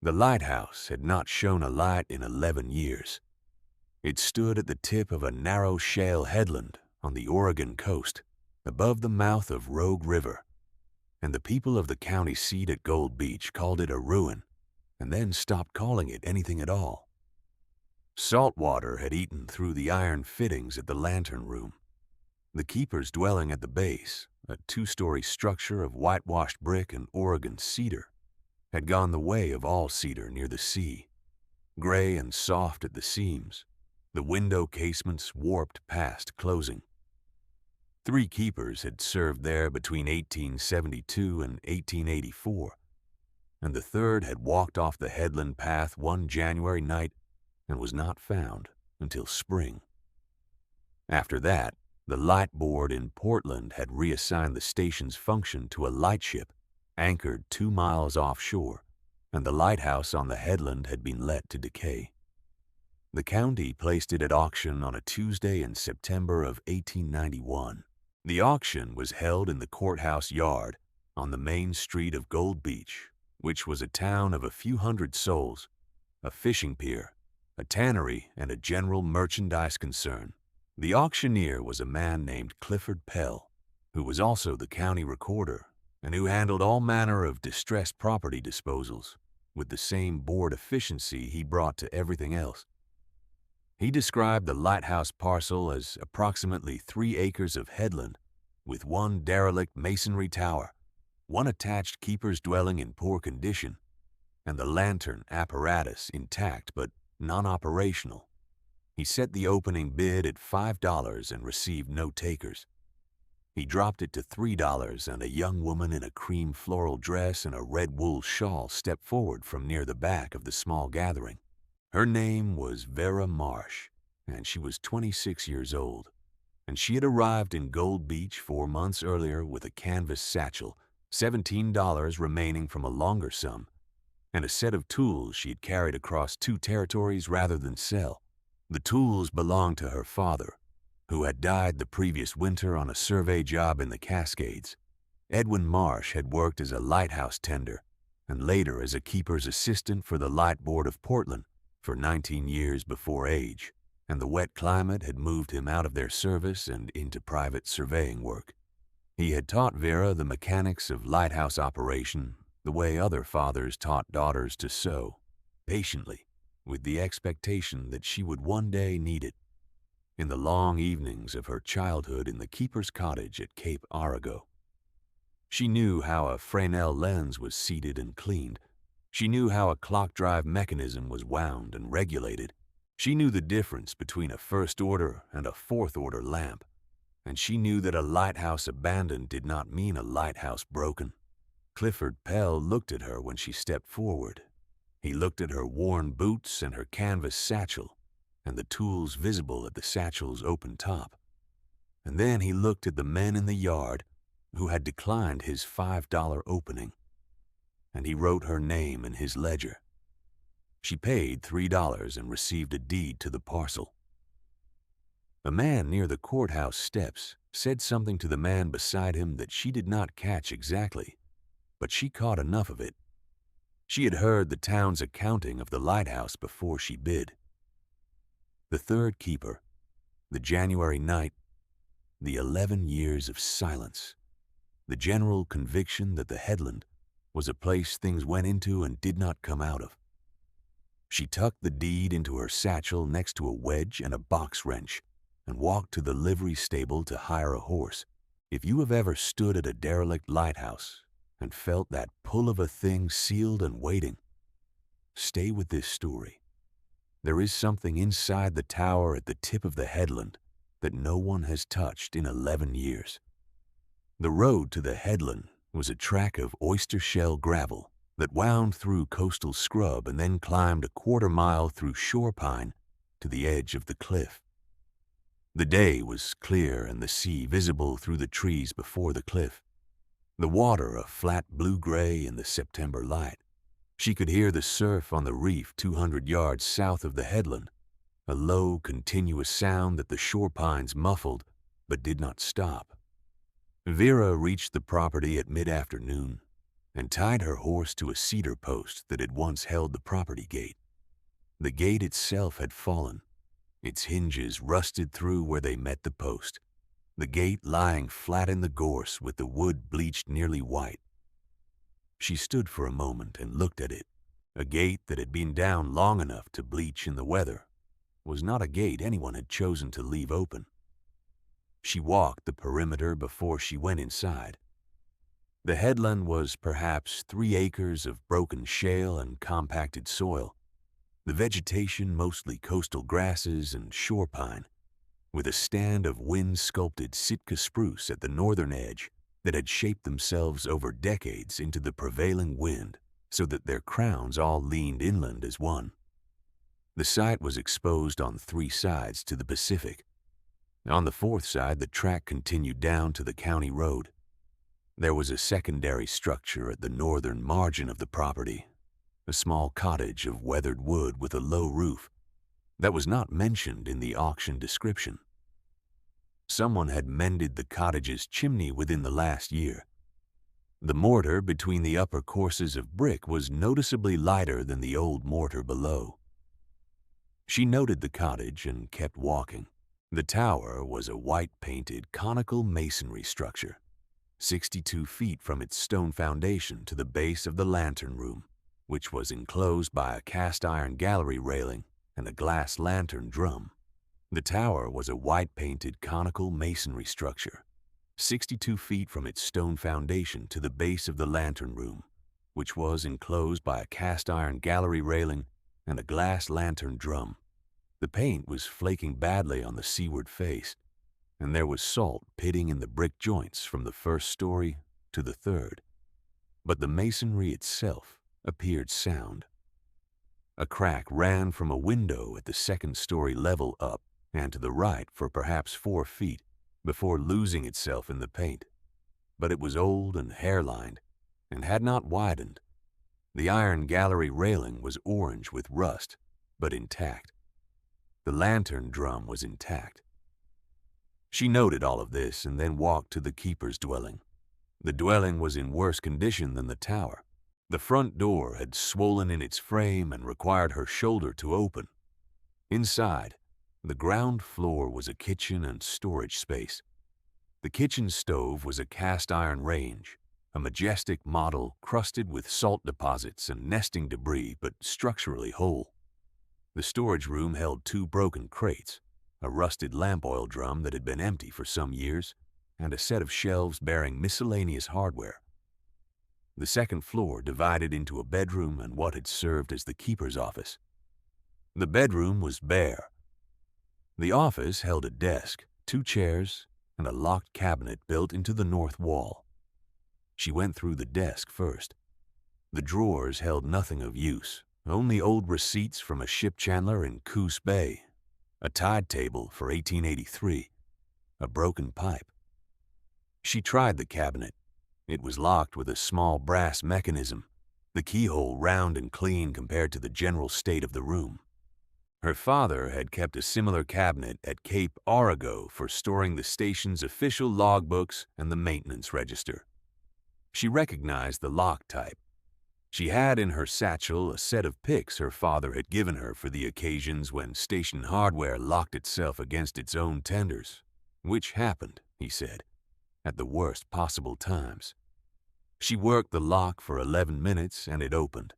The lighthouse had not shone a light in 11 years. It stood at the tip of a narrow shale headland on the Oregon coast, above the mouth of Rogue River, and the people of the county seat at Gold Beach called it a ruin, and then stopped calling it anything at all. Salt water had eaten through the iron fittings at the lantern room. The keeper's dwelling at the base, a 2-story structure of whitewashed brick and Oregon cedar, had gone the way of all cedar near the sea, gray and soft at the seams, the window casements warped past closing. 3 keepers had served there between 1872 and 1884, and the third had walked off the headland path one January night and was not found until spring. After that, the light board in Portland had reassigned the station's function to a lightship anchored 2 miles offshore, and the lighthouse on the headland had been let to decay. The county placed it at auction on a Tuesday in September of 1891. The auction was held in the courthouse yard on the main street of Gold Beach, which was a town of a few hundred souls, a fishing pier, a tannery, and a general merchandise concern. The auctioneer was a man named Clifford Pell, who was also the county recorder and who handled all manner of distressed property disposals with the same bored efficiency he brought to everything else. He described the lighthouse parcel as approximately 3 acres of headland with 1 derelict masonry tower, 1 attached keeper's dwelling in poor condition, and the lantern apparatus intact but non-operational. He set the opening bid at $5 and received no takers. He dropped it to $3, and a young woman in a cream floral dress and a red wool shawl stepped forward from near the back of the small gathering. Her name was Vera Marsh, and she was 26 years old, and she had arrived in Gold Beach 4 months earlier with a canvas satchel, $17 remaining from a longer sum, and a set of tools she had carried across 2 territories rather than sell. The tools belonged to her father, who had died the previous winter on a survey job in the Cascades. Edwin Marsh had worked as a lighthouse tender and later as a keeper's assistant for the Light Board of Portland for 19 years before age, and the wet climate had moved him out of their service and into private surveying work. He had taught Vera the mechanics of lighthouse operation the way other fathers taught daughters to sew, patiently, with the expectation that she would one day need it. In the long evenings of her childhood in the keeper's cottage at Cape Arago, she knew how a Fresnel lens was seated and cleaned. She knew how a clock drive mechanism was wound and regulated. She knew the difference between a first-order and a fourth-order lamp, and she knew that a lighthouse abandoned did not mean a lighthouse broken. Clifford Pell looked at her when she stepped forward. He looked at her worn boots and her canvas satchel, and the tools visible at the satchel's open top. And then he looked at the men in the yard who had declined his $5 opening, and he wrote her name in his ledger. She paid $3 and received a deed to the parcel. A man near the courthouse steps said something to the man beside him that she did not catch exactly, but she caught enough of it. She had heard the town's accounting of the lighthouse before she bid. The third keeper, the January night, the 11 years of silence, the general conviction that the headland was a place things went into and did not come out of. She tucked the deed into her satchel next to a wedge and a box wrench and walked to the livery stable to hire a horse. If you have ever stood at a derelict lighthouse and felt that pull of a thing sealed and waiting, stay with this story. There is something inside the tower at the tip of the headland that no one has touched in 11 years. The road to the headland was a track of oyster-shell gravel that wound through coastal scrub and then climbed a 1/4 mile through shore pine to the edge of the cliff. The day was clear and the sea visible through the trees before the cliff, the water a flat blue-gray in the September light. She could hear the surf on the reef 200 yards south of the headland, a low, continuous sound that the shore pines muffled but did not stop. Vera reached the property at mid-afternoon, and tied her horse to a cedar post that had once held the property gate. The gate itself had fallen, its hinges rusted through where they met the post, the gate lying flat in the gorse with the wood bleached nearly white. She stood for a moment and looked at it. A gate that had been down long enough to bleach in the weather was not a gate anyone had chosen to leave open. She walked the perimeter before she went inside. The headland was perhaps 3 acres of broken shale and compacted soil, the vegetation mostly coastal grasses and shore pine, with a stand of wind-sculpted Sitka spruce at the northern edge that had shaped themselves over decades into the prevailing wind so that their crowns all leaned inland as one. The site was exposed on 3 sides to the Pacific. On the 4th side, the track continued down to the county road. There was a secondary structure at the northern margin of the property, a small cottage of weathered wood with a low roof that was not mentioned in the auction description. Someone had mended the cottage's chimney within the last year. The mortar between the upper courses of brick was noticeably lighter than the old mortar below. She noted the cottage and kept walking. The tower was a white-painted conical masonry structure, 62 feet from its stone foundation to the base of the lantern room, which was enclosed by a cast-iron gallery railing and a glass lantern drum. The tower was a white-painted conical masonry structure, 62 feet from its stone foundation to the base of the lantern room, which was enclosed by a cast-iron gallery railing and a glass lantern drum. The paint was flaking badly on the seaward face, and there was salt pitting in the brick joints from the 1st story to the 3rd. But the masonry itself appeared sound. A crack ran from a window at the 2nd story level up and to the right for perhaps 4 feet before losing itself in the paint. But it was old and hair-lined and had not widened. The iron gallery railing was orange with rust, but intact. The lantern drum was intact. She noted all of this and then walked to the keeper's dwelling. The dwelling was in worse condition than the tower. The front door had swollen in its frame and required her shoulder to open. Inside, the ground floor was a kitchen and storage space. The kitchen stove was a cast-iron range, a majestic model crusted with salt deposits and nesting debris but structurally whole. The storage room held 2 broken crates, a rusted lamp oil drum that had been empty for some years, and a set of shelves bearing miscellaneous hardware. The 2nd floor divided into a bedroom and what had served as the keeper's office. The bedroom was bare. The office held a desk, 2 chairs, and a locked cabinet built into the north wall. She went through the desk first. The drawers held nothing of use, only old receipts from a ship chandler in Coos Bay, a tide table for 1883, a broken pipe. She tried the cabinet. It was locked with a small brass mechanism, the keyhole round and clean compared to the general state of the room. Her father had kept a similar cabinet at Cape Origo for storing the station's official logbooks and the maintenance register. She recognized the lock type. She had in her satchel a set of picks her father had given her for the occasions when station hardware locked itself against its own tenders, which happened, he said, at the worst possible times. She worked the lock for 11 minutes and it opened.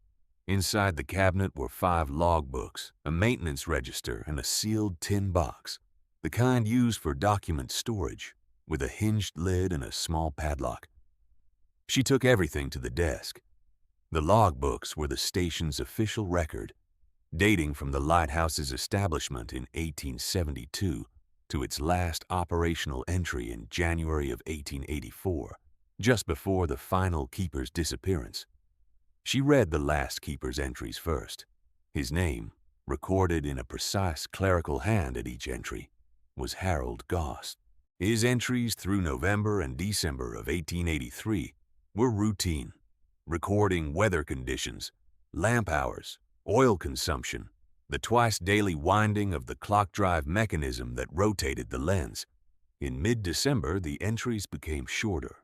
Inside the cabinet were 5 logbooks, a maintenance register, and a sealed tin box, the kind used for document storage, with a hinged lid and a small padlock. She took everything to the desk. The logbooks were the station's official record, dating from the Lighthouse's establishment in 1872 to its last operational entry in January of 1884, just before the final keeper's disappearance. She read the last keeper's entries first. His name, recorded in a precise clerical hand at each entry, was Harold Goss. His entries through November and December of 1883 were routine, recording weather conditions, lamp hours, oil consumption, the twice-daily winding of the clock drive mechanism that rotated the lens. In mid-December, the entries became shorter.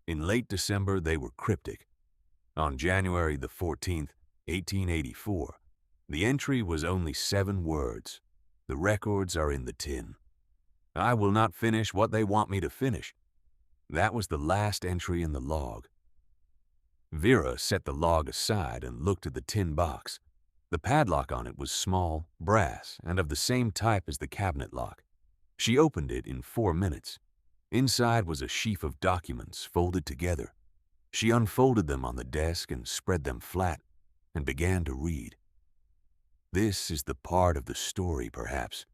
In late December, they were cryptic. On January the 14th, 1884, the entry was only 7 words. The records are in the tin. I will not finish what they want me to finish. That was the last entry in the log. Vera set the log aside and looked at the tin box. The padlock on it was small, brass, and of the same type as the cabinet lock. She opened it in 4 minutes. Inside was a sheaf of documents folded together. She unfolded them on the desk and spread them flat and began to read. This is the part of the story, perhaps,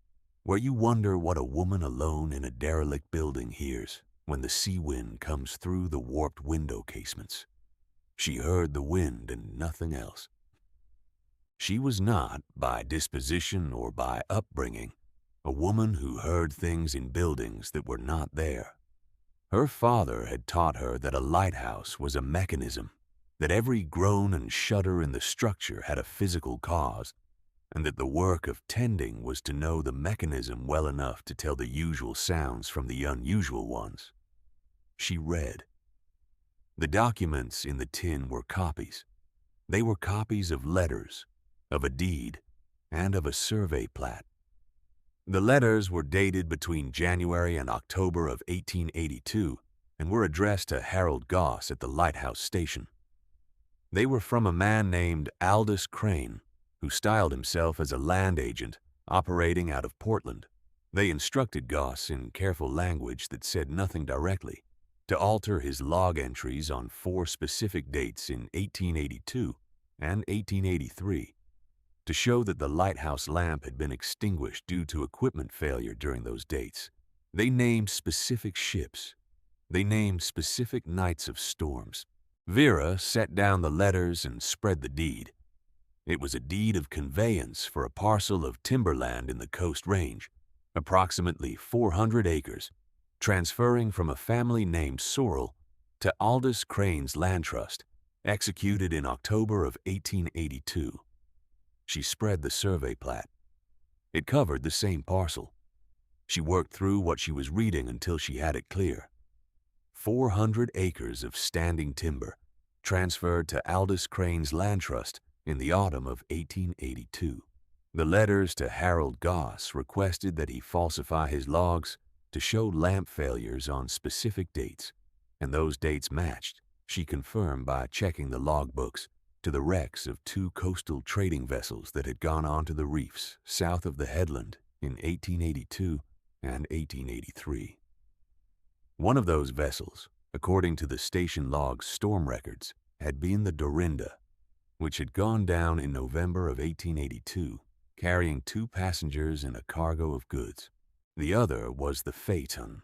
where you wonder what a woman alone in a derelict building hears when the sea wind comes through the warped window casements. She heard the wind and nothing else. She was not, by disposition or by upbringing, a woman who heard things in buildings that were not there. Her father had taught her that a lighthouse was a mechanism, that every groan and shudder in the structure had a physical cause, and that the work of tending was to know the mechanism well enough to tell the usual sounds from the unusual ones. She read. The documents in the tin were copies. They were copies of letters, of a deed, and of a survey plat. The letters were dated between January and October of 1882 and were addressed to Harold Goss at the Lighthouse station. They were from a man named Aldous Crane, who styled himself as a land agent operating out of Portland. They instructed Goss in careful language that said nothing directly to alter his log entries on 4 specific dates in 1882 and 1883 to show that the lighthouse lamp had been extinguished due to equipment failure during those dates. They named specific ships. They named specific nights of storms. Vera set down the letters and spread the deed. It was a deed of conveyance for a parcel of timberland in the Coast Range, approximately 400 acres, transferring from a family named Sorrell to Aldous Crane's Land Trust, executed in October of 1882. She spread the survey plat. It covered the same parcel. She worked through what she was reading until she had it clear. 400 acres of standing timber, transferred to Aldous Crane's Land Trust in the autumn of 1882. The letters to Harold Goss requested that he falsify his logs to show lamp failures on specific dates, and those dates matched, she confirmed by checking the logbooks, to the wrecks of 2 coastal trading vessels that had gone onto the reefs south of the headland in 1882 and 1883. One of those vessels, according to the station log's storm records, had been the Dorinda, which had gone down in November of 1882, carrying 2 passengers and a cargo of goods. The other was the Phaeton,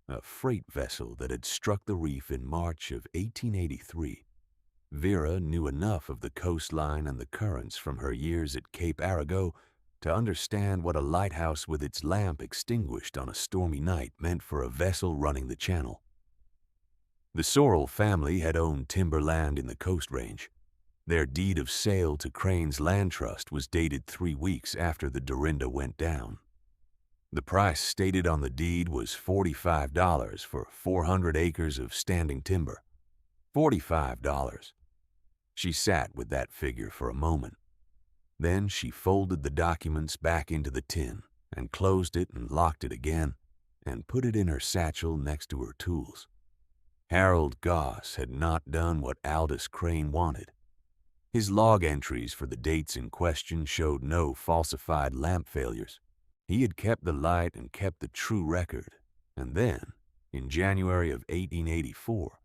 a freight vessel that had struck the reef in March of 1883. Vera knew enough of the coastline and the currents from her years at Cape Arago to understand what a lighthouse with its lamp extinguished on a stormy night meant for a vessel running the channel. The Sorrell family had owned timberland in the Coast Range. Their deed of sale to Crane's Land Trust was dated 3 weeks after the Dorinda went down. The price stated on the deed was $45 for 400 acres of standing timber. $45. She sat with that figure for a moment. Then she folded the documents back into the tin and closed it and locked it again and put it in her satchel next to her tools. Harold Goss had not done what Aldous Crane wanted. His log entries for the dates in question showed no falsified lamp failures. He had kept the light and kept the true record, and then, in January of 1884,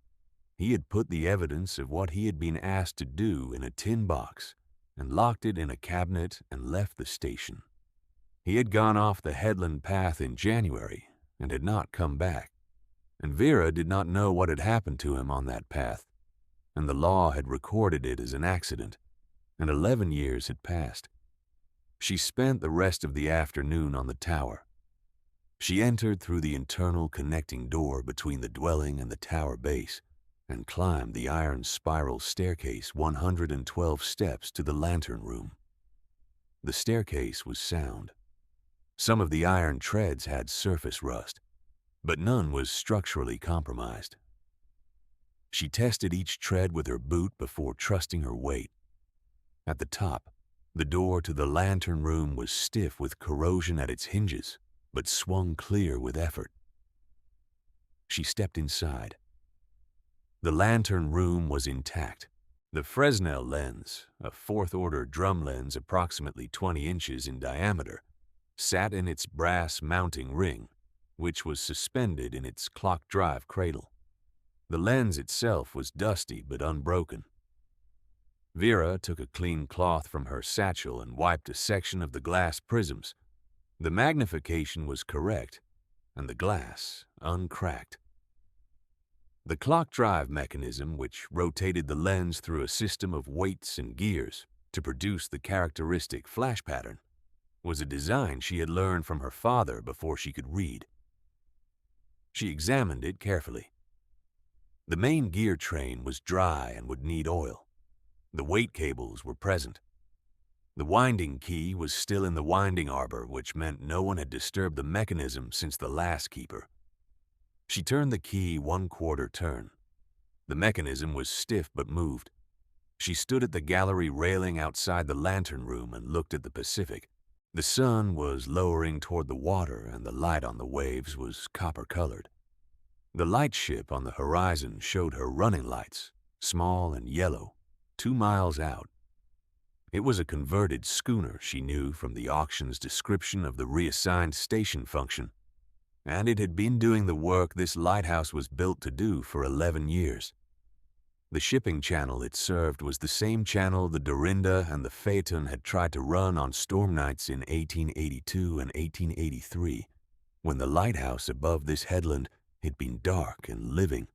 he had put the evidence of what he had been asked to do in a tin box and locked it in a cabinet and left the station. He had gone off the headland path in January and had not come back, and Vera did not know what had happened to him on that path, and the law had recorded it as an accident, and 11 years had passed. She spent the rest of the afternoon on the tower. She entered through the internal connecting door between the dwelling and the tower base, and climbed the iron spiral staircase 112 steps to the lantern room. The staircase was sound. Some of the iron treads had surface rust, but none was structurally compromised. She tested each tread with her boot before trusting her weight. At the top, the door to the lantern room was stiff with corrosion at its hinges, but swung clear with effort. She stepped inside. The lantern room was intact. The Fresnel lens, a fourth-order drum lens approximately 20 inches in diameter, sat in its brass mounting ring, which was suspended in its clock-drive cradle. The lens itself was dusty but unbroken. Vera took a clean cloth from her satchel and wiped a section of the glass prisms. The magnification was correct, and the glass uncracked. The clock drive mechanism, which rotated the lens through a system of weights and gears to produce the characteristic flash pattern, was a design she had learned from her father before she could read. She examined it carefully. The main gear train was dry and would need oil. The weight cables were present. The winding key was still in the winding arbor, which meant no one had disturbed the mechanism since the last keeper. She turned the key 1/4 turn. The mechanism was stiff but moved. She stood at the gallery railing outside the lantern room and looked at the Pacific. The sun was lowering toward the water, and the light on the waves was copper-colored. The lightship on the horizon showed her running lights, small and yellow, 2 miles out. It was a converted schooner, she knew from the auction's description of the reassigned station function, and it had been doing the work this lighthouse was built to do for 11 years. The shipping channel it served was the same channel the Dorinda and the Phaeton had tried to run on storm nights in 1882 and 1883, when the lighthouse above this headland had been dark and living,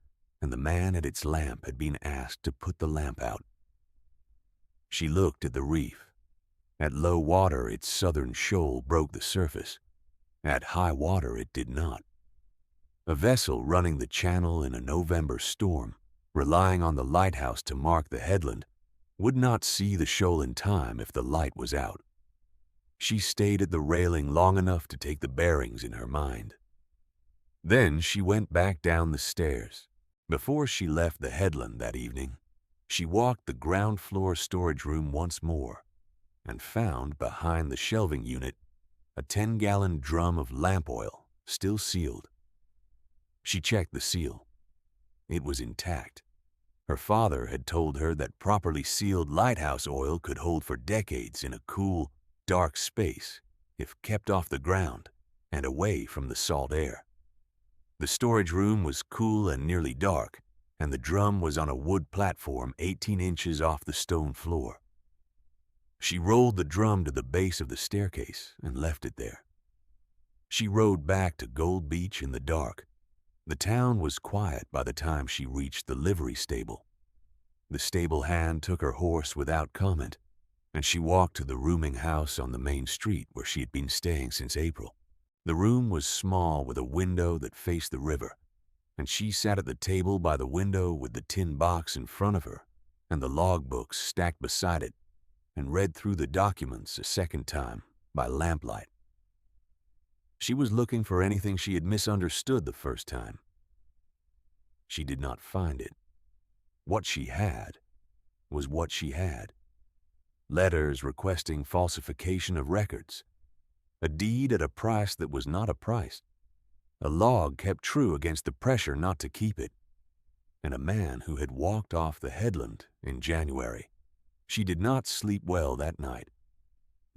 and the man at its lamp had been asked to put the lamp out. She looked at the reef. At low water, its southern shoal broke the surface. At high water, it did not. A vessel running the channel in a November storm, relying on the lighthouse to mark the headland, would not see the shoal in time if the light was out. She stayed at the railing long enough to take the bearings in her mind. Then she went back down the stairs. Before she left the headland that evening, she walked the ground floor storage room once more and found behind the shelving unit a 10-gallon drum of lamp oil, still sealed. She checked the seal. It was intact. Her father had told her that properly sealed lighthouse oil could hold for decades in a cool, dark space if kept off the ground and away from the salt air. The storage room was cool and nearly dark, and the drum was on a wood platform 18 inches off the stone floor. She rolled the drum to the base of the staircase and left it there. She rode back to Gold Beach in the dark. The town was quiet by the time she reached the livery stable. The stable hand took her horse without comment, and she walked to the rooming house on the main street where she had been staying since April. The room was small with a window that faced the river, and she sat at the table by the window with the tin box in front of her and the logbooks stacked beside it, and read through the documents a second time by lamplight. She was looking for anything she had misunderstood the first time. She did not find it. What she had was what she had. Letters requesting falsification of records. A deed at a price that was not a price. A log kept true against the pressure not to keep it. And a man who had walked off the headland in January. She did not sleep well that night.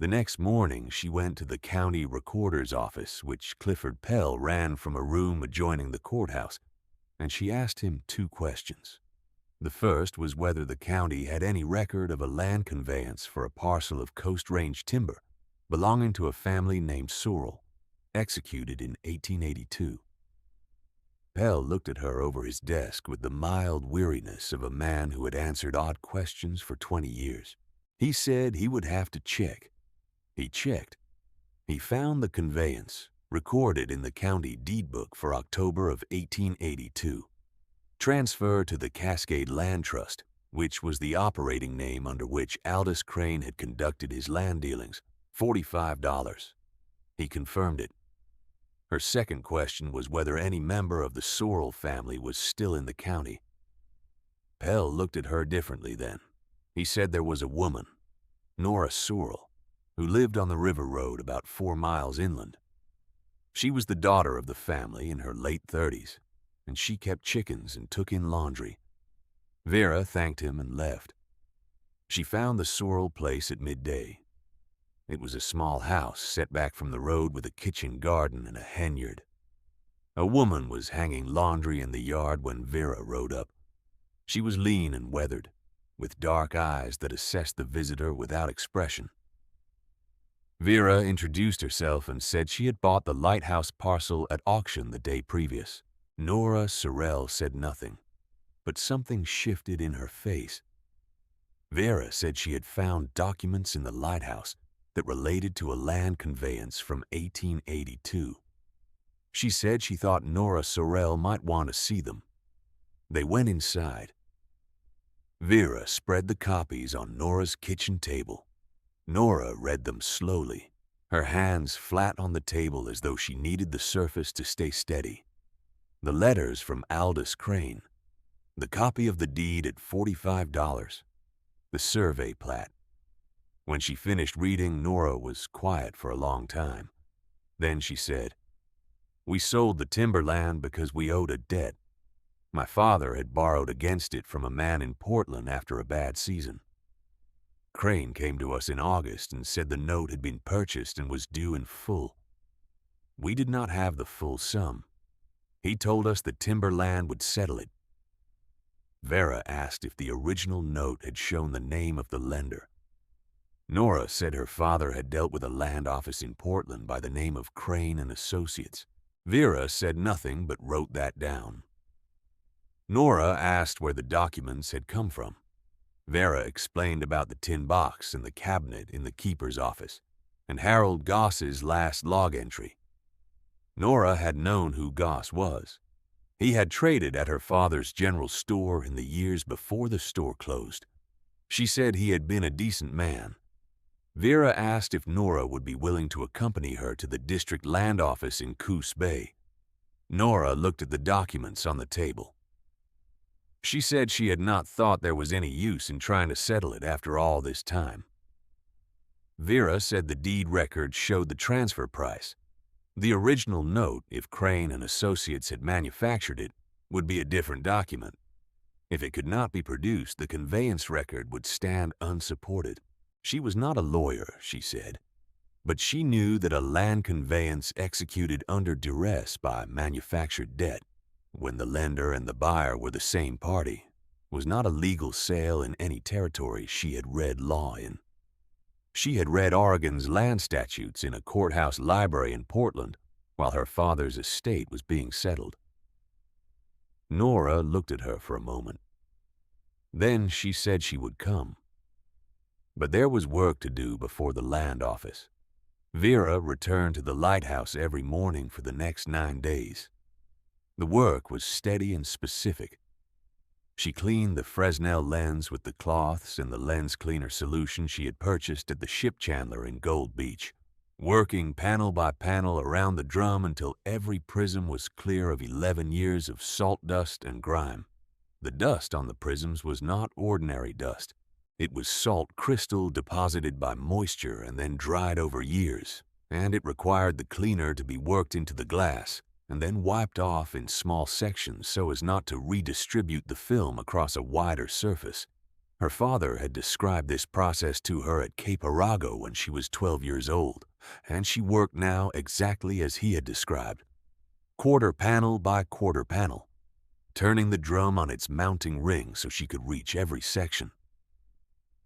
The next morning, she went to the county recorder's office, which Clifford Pell ran from a room adjoining the courthouse, and she asked him 2 questions. The first was whether the county had any record of a land conveyance for a parcel of Coast Range timber belonging to a family named Sorrell, executed in 1882. Pell looked at her over his desk with the mild weariness of a man who had answered odd questions for 20 years. He said he would have to check. He checked. He found the conveyance, recorded in the county deed book for October of 1882. Transfer to the Cascade Land Trust, which was the operating name under which Aldous Crane had conducted his land dealings, $45. He confirmed it. Her second question was whether any member of the Sorrell family was still in the county. Pell looked at her differently then. He said there was a woman, Nora Sorrell, who lived on the river road about 4 miles inland. She was the daughter of the family in her late 30s, and she kept chickens and took in laundry. Vera thanked him and left. She found the Sorrell place at midday. It was a small house set back from the road with a kitchen garden and a henyard. A woman was hanging laundry in the yard when Vera rode up. She was lean and weathered, with dark eyes that assessed the visitor without expression. Vera introduced herself and said she had bought the Lighthouse parcel at auction the day previous. Nora Sorrell said nothing, but something shifted in her face. Vera said she had found documents in the Lighthouse that related to a land conveyance from 1882. She said she thought Nora Sorrell might want to see them. They went inside. Vera spread the copies on Nora's kitchen table. Nora read them slowly, her hands flat on the table as though she needed the surface to stay steady. The letters from Aldous Crane, the copy of the deed at $45, the survey plat. When she finished reading, Nora was quiet for a long time. Then she said, "We sold the timberland because we owed a debt. My father had borrowed against it from a man in Portland after a bad season. Crane came to us in August and said the note had been purchased and was due in full. We did not have the full sum. He told us the timberland would settle it." Vera asked if the original note had shown the name of the lender. Nora said her father had dealt with a land office in Portland by the name of Crane and Associates. Vera said nothing but wrote that down. Nora asked where the documents had come from. Vera explained about the tin box and the cabinet in the keeper's office, and Harold Goss's last log entry. Nora had known who Goss was. He had traded at her father's general store in the years before the store closed. She said he had been a decent man. Vera asked if Nora would be willing to accompany her to the district land office in Coos Bay. Nora looked at the documents on the table. She said she had not thought there was any use in trying to settle it after all this time. Vera said the deed record showed the transfer price. The original note, if Crane and Associates had manufactured it, would be a different document. If it could not be produced, the conveyance record would stand unsupported. She was not a lawyer, she said, but she knew that a land conveyance executed under duress by manufactured debt, when the lender and the buyer were the same party, was not a legal sale in any territory she had read law in. She had read Oregon's land statutes in a courthouse library in Portland while her father's estate was being settled. Nora looked at her for a moment. Then she said she would come. But there was work to do before the land office. Vera returned to the Lighthouse every morning for the next 9 days. The work was steady and specific. She cleaned the Fresnel lens with the cloths and the lens cleaner solution she had purchased at the ship chandler in Gold Beach, working panel by panel around the drum until every prism was clear of 11 years of salt dust and grime. The dust on the prisms was not ordinary dust. It was salt crystal deposited by moisture and then dried over years, and it required the cleaner to be worked into the glass and then wiped off in small sections so as not to redistribute the film across a wider surface. Her father had described this process to her at Cape Arago when she was 12 years old, and she worked now exactly as he had described, quarter panel by quarter panel, turning the drum on its mounting ring so she could reach every section.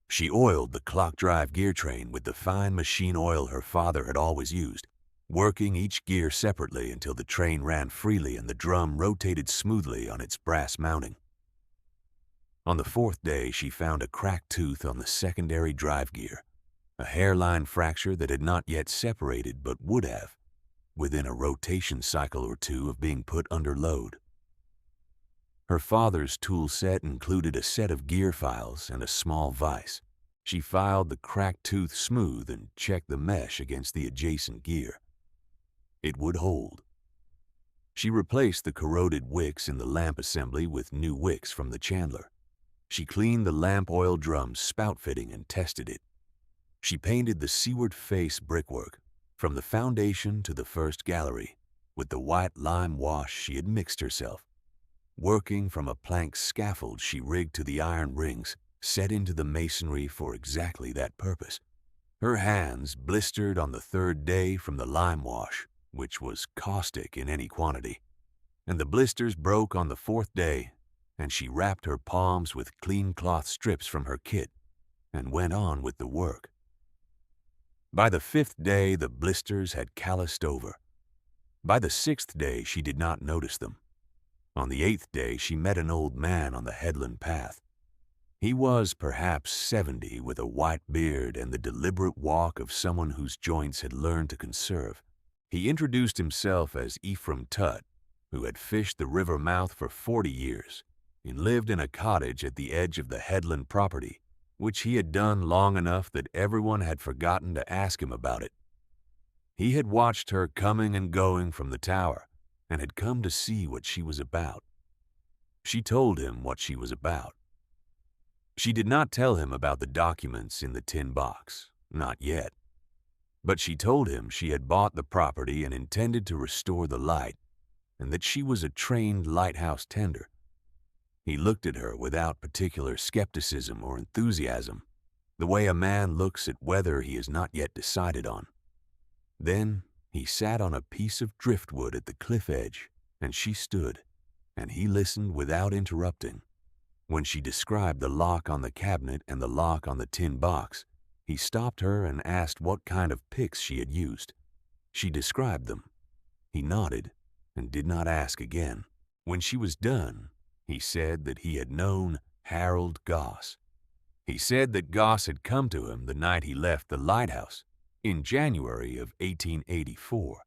She oiled the clock drive gear train with the fine machine oil her father had always used, working each gear separately until the train ran freely and the drum rotated smoothly on its brass mounting. On the 4th day, she found a cracked tooth on the secondary drive gear, a hairline fracture that had not yet separated but would have, within a rotation cycle or two of being put under load. Her father's tool set included a set of gear files and a small vise. She filed the cracked tooth smooth and checked the mesh against the adjacent gear. It would hold. She replaced the corroded wicks in the lamp assembly with new wicks from the chandler. She cleaned the lamp oil drum's spout fitting and tested it. She painted the seaward face brickwork, from the foundation to the first gallery, with the white lime wash she had mixed herself. Working from a plank scaffold she rigged to the iron rings, set into the masonry for exactly that purpose. Her hands blistered on the third day from the lime wash, which was caustic in any quantity, and the blisters broke on the fourth day, and she wrapped her palms with clean cloth strips from her kit and went on with the work. By the fifth day, the blisters had calloused over. By the sixth day, she did not notice them. On the eighth day, she met an old man on the headland path. He was perhaps 70, with a white beard and the deliberate walk of someone whose joints had learned to conserve. He introduced himself as Ephraim Tutt, who had fished the river mouth for 40 years and lived in a cottage at the edge of the headland property, which he had done long enough that everyone had forgotten to ask him about it. He had watched her coming and going from the tower and had come to see what she was about. She told him what she was about. She did not tell him about the documents in the tin box, not yet. But she told him she had bought the property and intended to restore the light, and that she was a trained lighthouse tender. He looked at her without particular skepticism or enthusiasm, the way a man looks at weather he has not yet decided on. Then he sat on a piece of driftwood at the cliff edge, and she stood, and he listened without interrupting. When she described the lock on the cabinet and the lock on the tin box, he stopped her and asked what kind of picks she had used. She described them. He nodded and did not ask again. When she was done, he said that he had known Harold Goss. He said that Goss had come to him the night he left the Lighthouse in January of 1884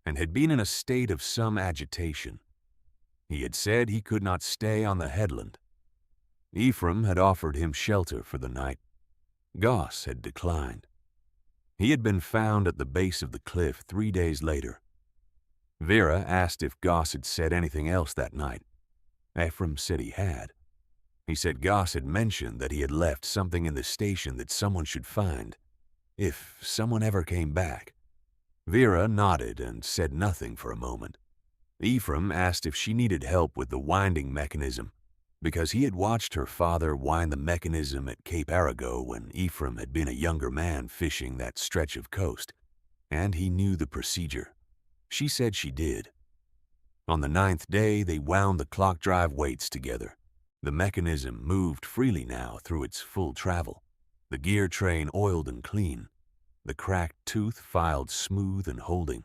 and had been in a state of some agitation. He had said he could not stay on the headland. Ephraim had offered him shelter for the night. Goss had declined. He had been found at the base of the cliff 3 days later. Vera asked if Goss had said anything else that night. Ephraim said he had. He said Goss had mentioned that he had left something in the station that someone should find, if someone ever came back. Vera nodded and said nothing for a moment. Ephraim asked if she needed help with the winding mechanism, because he had watched her father wind the mechanism at Cape Arago when Ephraim had been a younger man fishing that stretch of coast, and he knew the procedure. She said she did. On the 9th day, they wound the clock drive weights together. The mechanism moved freely now through its full travel, the gear train oiled and clean, the cracked tooth filed smooth and holding.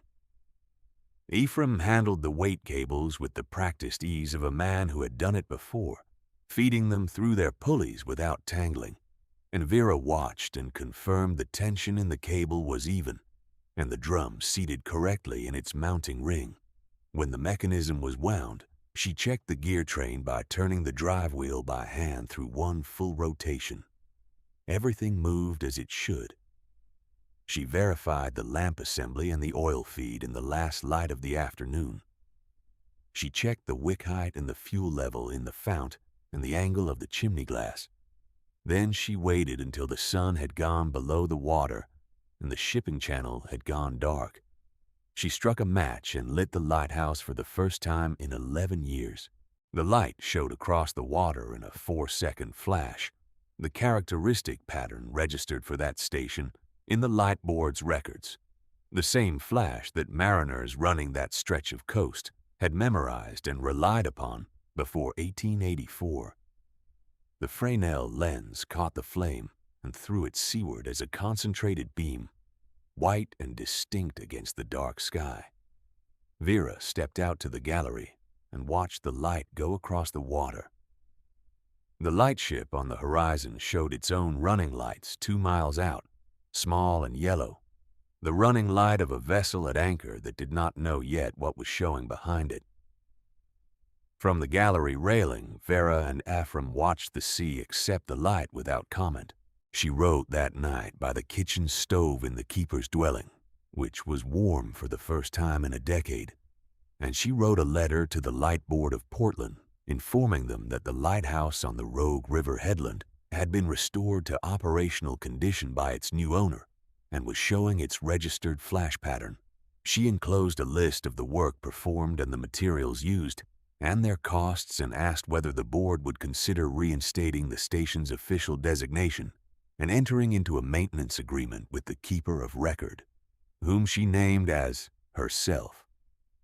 Ephraim handled the weight cables with the practiced ease of a man who had done it before, feeding them through their pulleys without tangling, and Vera watched and confirmed the tension in the cable was even, and the drum seated correctly in its mounting ring. When the mechanism was wound, she checked the gear train by turning the drive wheel by hand through one full rotation. Everything moved as it should. She verified the lamp assembly and the oil feed in the last light of the afternoon. She checked the wick height and the fuel level in the fount and the angle of the chimney glass. Then she waited until the sun had gone below the water and the shipping channel had gone dark. She struck a match and lit the lighthouse for the first time in 11 years. The light showed across the water in a 4-second flash, the characteristic pattern registered for that station in the light board's records, the same flash that mariners running that stretch of coast had memorized and relied upon before 1884. The Fresnel lens caught the flame and threw it seaward as a concentrated beam, white and distinct against the dark sky. Vera stepped out to the gallery and watched the light go across the water. The lightship on the horizon showed its own running lights 2 miles out, small and yellow, the running light of a vessel at anchor that did not know yet what was showing behind it. From the gallery railing, Vera and Ephraim watched the sea accept the light without comment. She wrote that night by the kitchen stove in the keeper's dwelling, which was warm for the first time in a decade, and she wrote a letter to the Light Board of Portland informing them that the lighthouse on the Rogue River headland had been restored to operational condition by its new owner and was showing its registered flash pattern. She enclosed a list of the work performed and the materials used and their costs, and asked whether the board would consider reinstating the station's official designation and entering into a maintenance agreement with the keeper of record, whom she named as herself.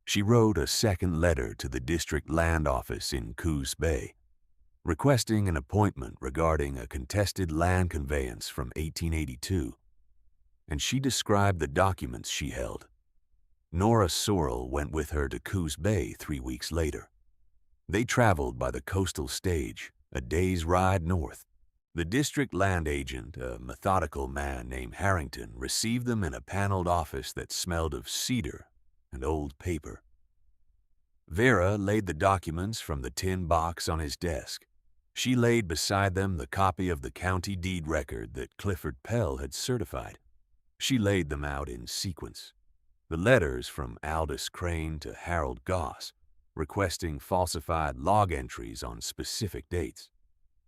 She wrote a second letter to the district land office in Coos Bay, requesting an appointment regarding a contested land conveyance from 1882, and she described the documents she held. Nora Sorrell went with her to Coos Bay 3 weeks later. They traveled by the coastal stage, a day's ride north. The district land agent, a methodical man named Harrington, received them in a paneled office that smelled of cedar and old paper. Vera laid the documents from the tin box on his desk. She laid beside them the copy of the county deed record that Clifford Pell had certified. She laid them out in sequence. The letters from Aldous Crane to Harold Goss, requesting falsified log entries on specific dates.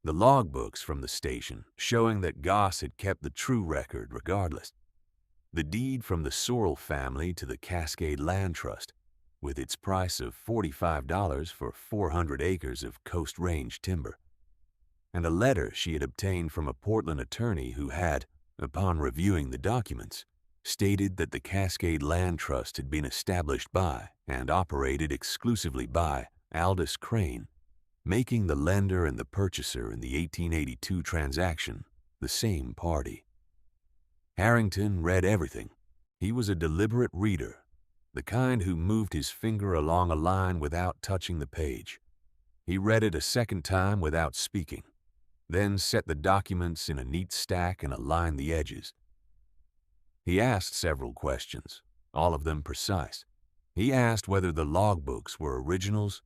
The logbooks from the station showing that Goss had kept the true record regardless. The deed from the Sorrell family to the Cascade Land Trust, with its price of $45 for 400 acres of Coast Range timber. And a letter she had obtained from a Portland attorney who had, upon reviewing the documents, stated that the Cascade Land Trust had been established by and operated exclusively by Aldous Crane, making the lender and the purchaser in the 1882 transaction the same party. Harrington read everything. He was a deliberate reader, the kind who moved his finger along a line without touching the page. He read it a second time without speaking, then set the documents in a neat stack and aligned the edges. He asked several questions, all of them precise. He asked whether the logbooks were originals.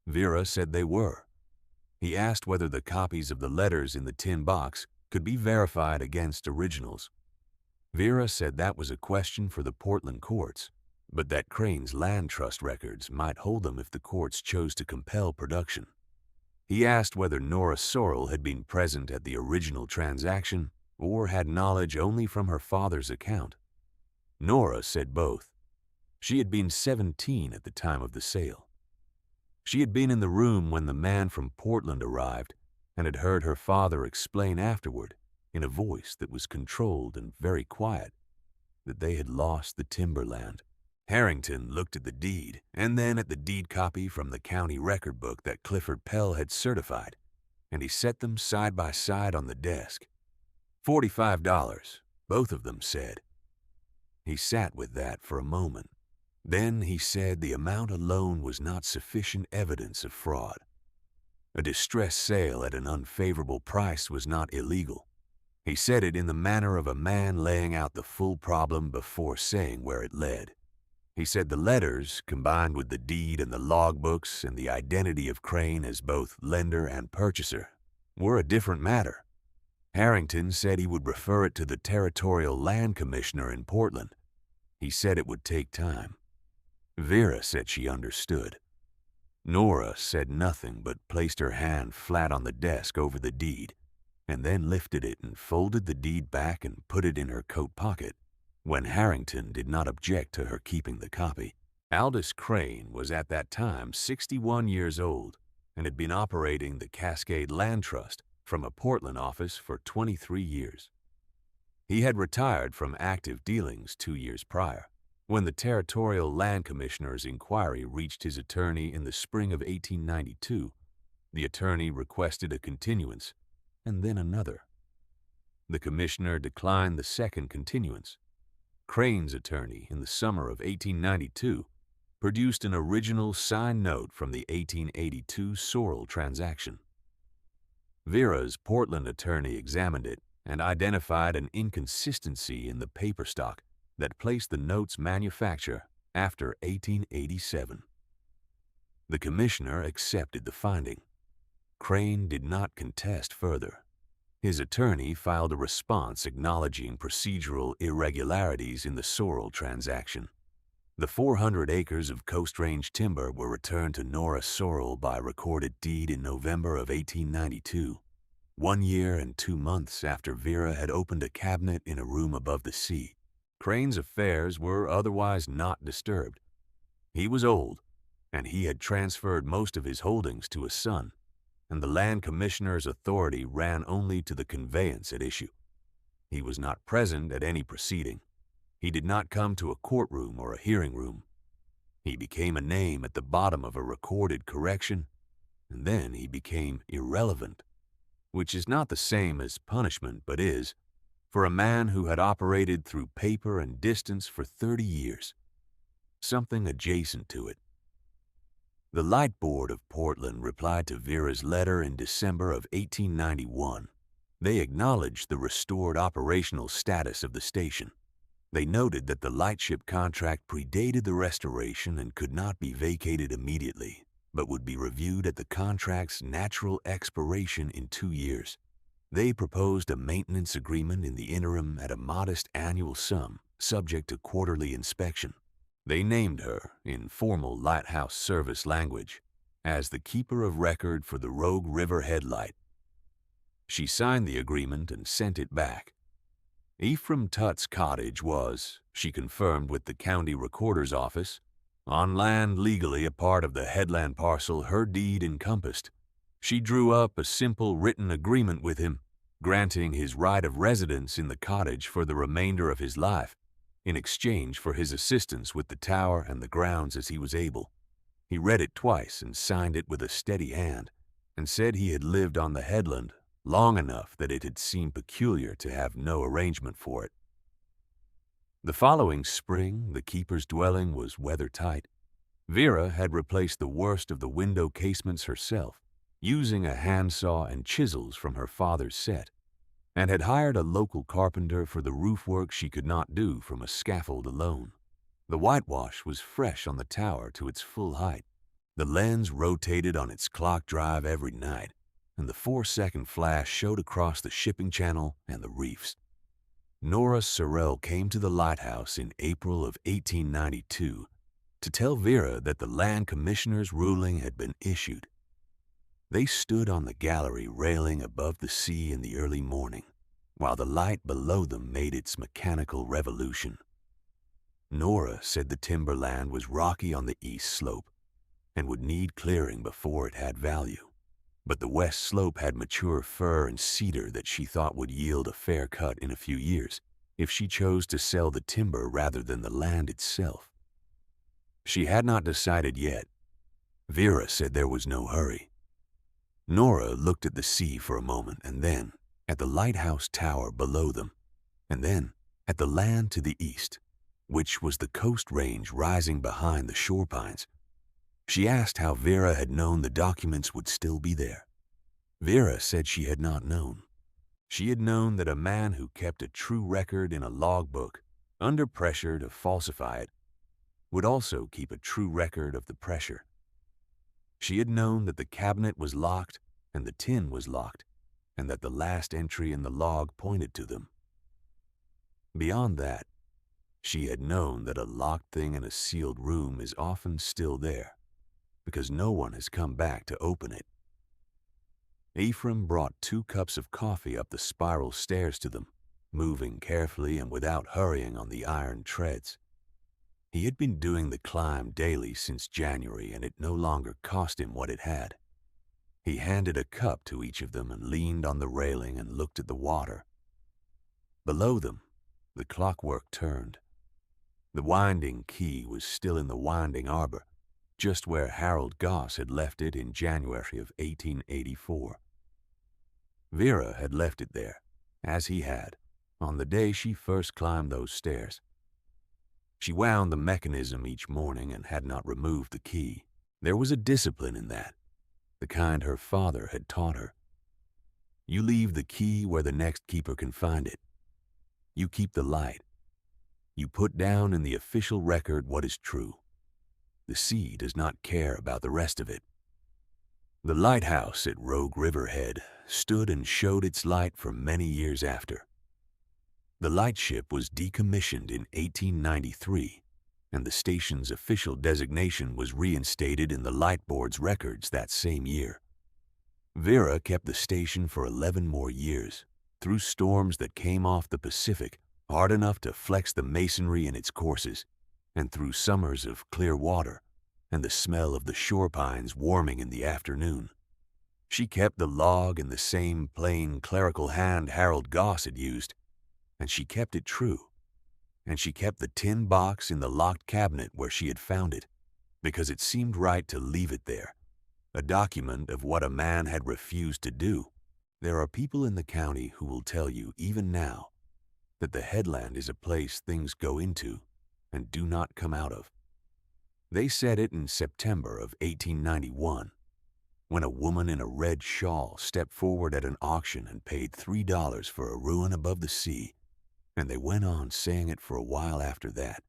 Vera said they were. He asked whether the copies of the letters in the tin box could be verified against originals. Vera said that was a question for the Portland courts, but that Crane's land trust records might hold them if the courts chose to compel production. He asked whether Nora Sorrell had been present at the original transaction or had knowledge only from her father's account. Nora said both. She had been 17 at the time of the sale. She had been in the room when the man from Portland arrived and had heard her father explain afterward, in a voice that was controlled and very quiet, that they had lost the timberland. Harrington looked at the deed and then at the deed copy from the county record book that Clifford Pell had certified, and he set them side by side on the desk. $45, both of them said. He sat with that for a moment. Then he said the amount alone was not sufficient evidence of fraud. A distress sale at an unfavorable price was not illegal. He said it in the manner of a man laying out the full problem before saying where it led. He said the letters, combined with the deed and the logbooks and the identity of Crane as both lender and purchaser, were a different matter. Harrington said he would refer it to the Territorial Land Commissioner in Portland. He said it would take time. Vera said she understood. Nora said nothing but placed her hand flat on the desk over the deed, and then lifted it and folded the deed back and put it in her coat pocket, when Harrington did not object to her keeping the copy. Aldous Crane was at that time 61 years old and had been operating the Cascade Land Trust from a Portland office for 23 years. He had retired from active dealings 2 years prior. When the Territorial Land Commissioner's inquiry reached his attorney in the spring of 1892, the attorney requested a continuance and then another. The commissioner declined the second continuance. Crane's attorney, in the summer of 1892, produced an original signed note from the 1882 Sorrell transaction. Vera's Portland attorney examined it and identified an inconsistency in the paper stock that placed the note's manufacture after 1887. The commissioner accepted the finding. Crane did not contest further. His attorney filed a response acknowledging procedural irregularities in the Sorrell transaction. The 400 acres of Coast Range timber were returned to Nora Sorrell by recorded deed in November of 1892, 1 year and 2 months after Vera had opened a cabinet in a room above the sea. Crane's affairs were otherwise not disturbed. He was old, and he had transferred most of his holdings to a son, and the land commissioner's authority ran only to the conveyance at issue. He was not present at any proceeding. He did not come to a courtroom or a hearing room. He became a name at the bottom of a recorded correction, and then he became irrelevant, which is not the same as punishment, but is, for a man who had operated through paper and distance for 30 years, something adjacent to it. The Light Board of Portland replied to Vera's letter in December of 1891. They acknowledged the restored operational status of the station. They noted that the lightship contract predated the restoration and could not be vacated immediately, but would be reviewed at the contract's natural expiration in 2 years. They proposed a maintenance agreement in the interim at a modest annual sum, subject to quarterly inspection. They named her, in formal Lighthouse service language, as the keeper of record for the Rogue River headlight. She signed the agreement and sent it back. Ephraim Tutt's cottage was, she confirmed with the county recorder's office, on land legally a part of the headland parcel her deed encompassed. She drew up a simple written agreement with him, granting his right of residence in the cottage for the remainder of his life, in exchange for his assistance with the tower and the grounds as he was able. He read it twice and signed it with a steady hand, and said he had lived on the headland long enough that it had seemed peculiar to have no arrangement for it. The following spring, the keeper's dwelling was weather-tight. Vera had replaced the worst of the window casements herself, using a handsaw and chisels from her father's set, and had hired a local carpenter for the roof work she could not do from a scaffold alone. The whitewash was fresh on the tower to its full height. The lens rotated on its clock drive every night, and the 4-second flash showed across the shipping channel and the reefs. Nora Sorrell came to the lighthouse in April of 1892 to tell Vera that the land commissioner's ruling had been issued. They stood on the gallery railing above the sea in the early morning, while the light below them made its mechanical revolution. Nora said the timberland was rocky on the east slope and would need clearing before it had value. But the west slope had mature fir and cedar that she thought would yield a fair cut in a few years if she chose to sell the timber rather than the land itself. She had not decided yet. Vera said there was no hurry. Nora looked at the sea for a moment, and then at the lighthouse tower below them, and then at the land to the east, which was the coast range rising behind the shore pines. She asked how Vera had known the documents would still be there. Vera said she had not known. She had known that a man who kept a true record in a logbook, under pressure to falsify it, would also keep a true record of the pressure. She had known that the cabinet was locked and the tin was locked, and that the last entry in the log pointed to them. Beyond that, she had known that a locked thing in a sealed room is often still there, because no one has come back to open it. Ephraim brought 2 cups of coffee up the spiral stairs to them, moving carefully and without hurrying on the iron treads. He had been doing the climb daily since January, and it no longer cost him what it had. He handed a cup to each of them and leaned on the railing and looked at the water. Below them, the clockwork turned. The winding key was still in the winding arbor, just where Harold Goss had left it in January of 1884. Vera had left it there, as he had, on the day she first climbed those stairs. She wound the mechanism each morning and had not removed the key. There was a discipline in that, the kind her father had taught her. You leave the key where the next keeper can find it. You keep the light. You put down in the official record what is true. The sea does not care about the rest of it. The lighthouse at Rogue River Head stood and showed its light for many years after. The lightship was decommissioned in 1893, and the station's official designation was reinstated in the light board's records that same year. Vera kept the station for 11 more years, through storms that came off the Pacific hard enough to flex the masonry in its courses, and through summers of clear water and the smell of the shore pines warming in the afternoon. She kept the log in the same plain clerical hand Harold Goss had used, and she kept it true. And she kept the tin box in the locked cabinet where she had found it, because it seemed right to leave it there, a document of what a man had refused to do. There are people in the county who will tell you, even now, that the headland is a place things go into and do not come out of. They said it in September of 1891, when a woman in a red shawl stepped forward at an auction and paid $3 for a ruin above the sea, and they went on saying it for a while after that,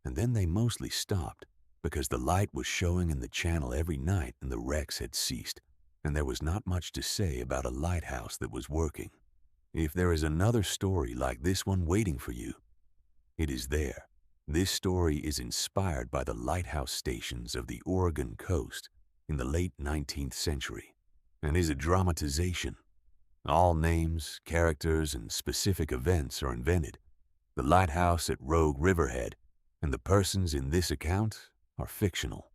and then they mostly stopped because the light was showing in the channel every night and the wrecks had ceased, and there was not much to say about a lighthouse that was working. If there is another story like this one waiting for you, it is there. This story is inspired by the lighthouse stations of the Oregon coast in the late 19th century and is a dramatization. All names, characters, and specific events are invented. The lighthouse at Rogue Riverhead and the persons in this account are fictional.